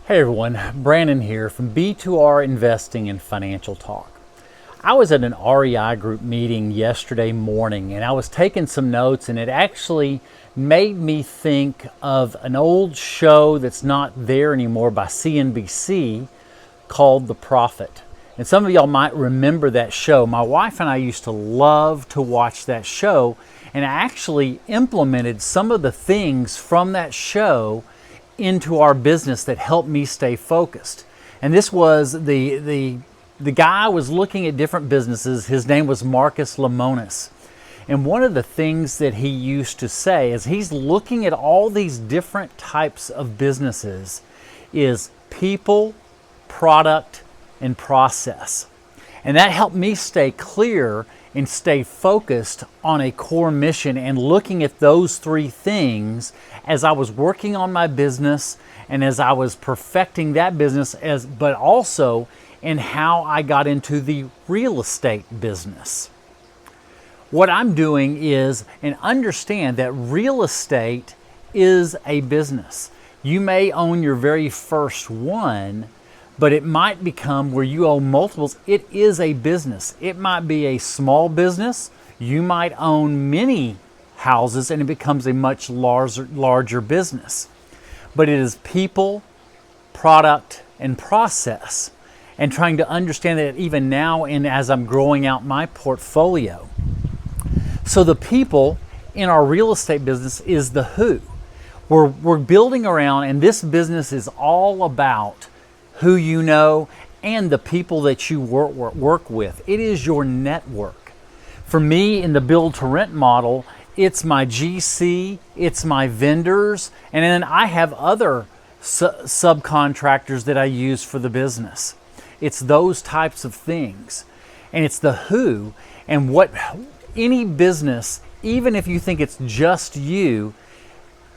Hey everyone, Brandon here from B2R Investing and Financial Talk. I was at an REI group meeting yesterday morning and I was taking some notes, and it actually made me think of an old show that's not there anymore by CNBC called The Prophet. And some of y'all might remember that show. My wife and I used to love to watch that show, and I actually implemented some of the things from that show into our business that helped me stay focused. And this was the guy was looking at different businesses. His name was Marcus Lemonis. And one of the things that he used to say is he's looking at all these different types of businesses is people, product, and process. And that helped me stay clear and stay focused on a core mission and looking at those three things as I was working on my business and as I was perfecting that business, but also in how I got into the real estate business. What I'm doing is, and understand that real estate is a business. You may own your very first one, but it might become where you own multiples. It is a business. It might be a small business. You might own many houses and it becomes a much larger business. But it is people, product, and process. And trying to understand that even now and as I'm growing out my portfolio. So the people in our real estate business is the who. We're building around, and this business is all about who you know and the people that you work with. It is your network. For me, in the build to rent model, it's my GC, it's my vendors, and then I have other subcontractors that I use for the business. It's those types of things. And it's the who, and what any business, even if you think it's just you,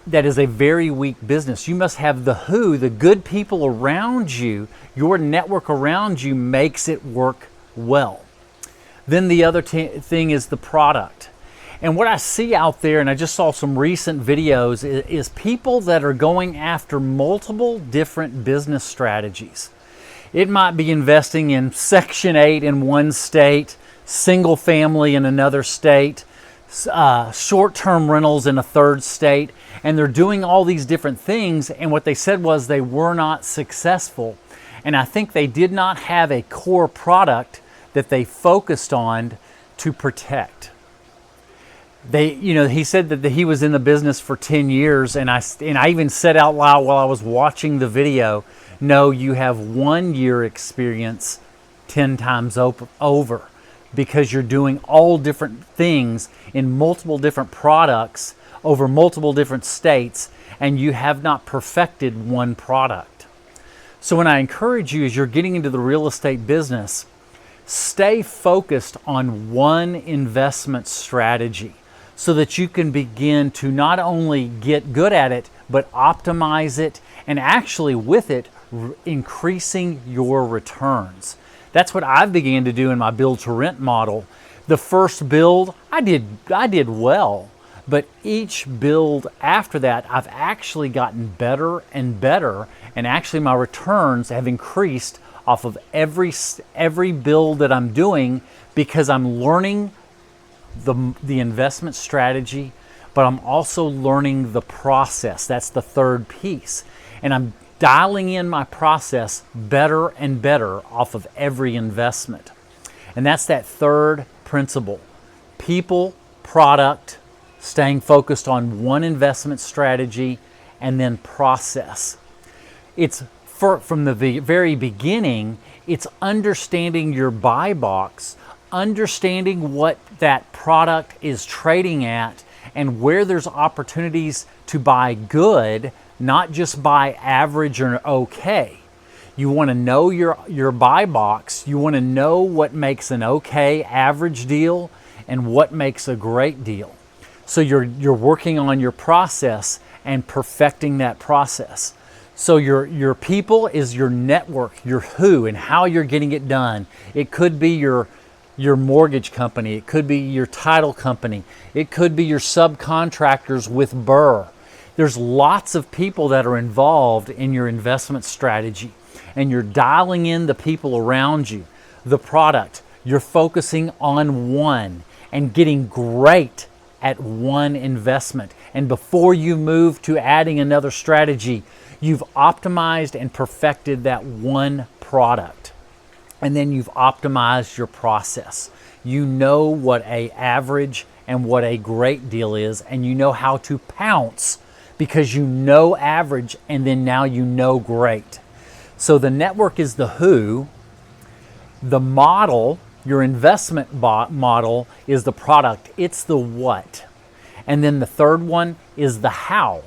that is a very weak business. You must have the who, the good people around you. Your network around you makes it work well. Then the other thing is the product. And what I see out there, and I just saw some recent videos, is people that are going after multiple different business strategies. It might be investing in Section 8 in one state, single family in another state, short-term rentals in a third state, and they're doing all these different things, and what they said was they were not successful. And I think they did not have a core product that they focused on to protect. He said that he was in the business for 10 years, and I even said out loud while I was watching the video, no, you have 1 year experience 10 times over. Because you're doing all different things in multiple different products over multiple different states, and you have not perfected one product. So when I encourage you, as you're getting into the real estate business, stay focused on one investment strategy so that you can begin to not only get good at it, but optimize it, and actually with it, increasing your returns. That's what I began to do in my build to rent model. The first build, I did well, but each build after that, I've actually gotten better and better, and actually my returns have increased off of every build that I'm doing, because I'm learning the investment strategy, but I'm also learning the process. That's the third piece. And I'm dialing in my process better and better off of every investment. And that's that third principle. People, product, staying focused on one investment strategy, and then process. It's from the very beginning, it's understanding your buy box, understanding what that product is trading at, and where there's opportunities to buy good, not just buy average or okay. You want to know your buy box. You want to know what makes an okay average deal and what makes a great deal. So you're working on your process and perfecting that process. So your people is your network, your who, and how you're getting it done. It could be your mortgage company. It could be your title company. It could be your subcontractors with Burr. There's lots of people that are involved in your investment strategy, and you're dialing in the people around you, the product. You're focusing on one and getting great at one investment. And before you move to adding another strategy, you've optimized and perfected that one product. And then you've optimized your process. You know what an average and what a great deal is, and you know how to pounce because you know average and then now you know great. So the network is the who, the model, your investment model is the product, it's the what. And then the third one is the how,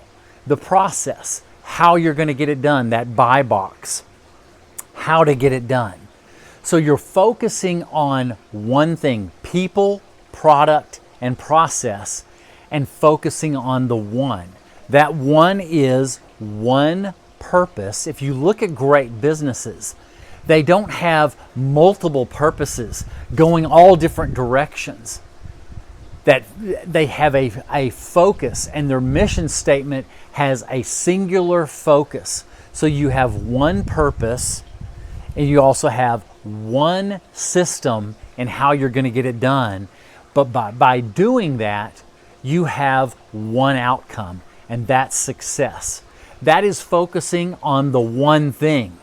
the process, how you're going to get it done, that buy box, how to get it done. So you're focusing on one thing, people, product, and process, and focusing on the one. That one is one purpose. If you look at great businesses, they don't have multiple purposes going all different directions. That they have a focus, and their mission statement has a singular focus. So you have one purpose, and you also have one system and how you're going to get it done. But by doing that, you have one outcome, and that's success. That is focusing on the one thing.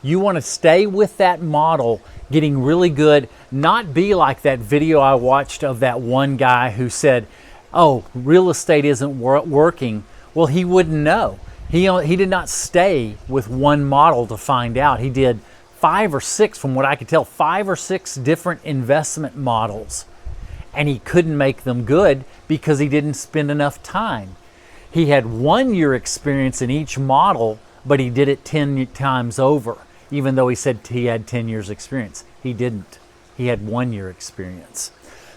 You want to stay with that model, getting really good, not be like that video I watched of that one guy who said, oh, real estate isn't working. Well, he wouldn't know. He did not stay with one model to find out. He did 5 or 6, from what I could tell, 5 or 6 different investment models. And he couldn't make them good because he didn't spend enough time. He had 1 year experience in each model, but he did it 10 times over, even though he said he had 10 years experience. He didn't. He had 1 year experience.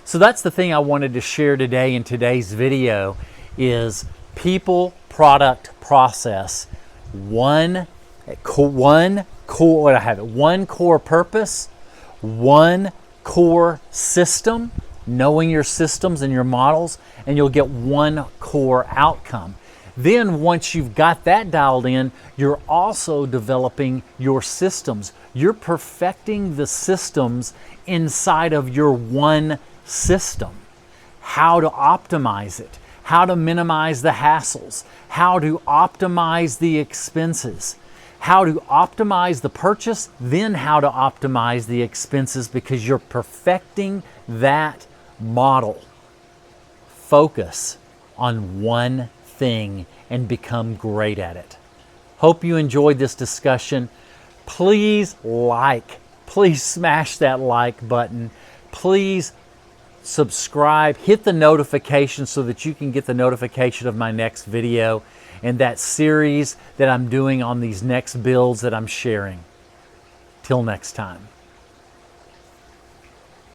So that's the thing I wanted to share today in today's video is people, product, process. One core purpose, one core system, knowing your systems and your models, and you'll get one core outcome. Then once you've got that dialed in, you're also developing your systems. You're perfecting the systems inside of your one system. How to optimize it, how to minimize the hassles, how to optimize the expenses, how to optimize the purchase, then how to optimize the expenses, because you're perfecting that model. Focus on one thing and become great at it. Hope you enjoyed this discussion. Please smash that like button. Please subscribe, hit the notification so that you can get the notification of my next video and that series that I'm doing on these next builds that I'm sharing. Till next time.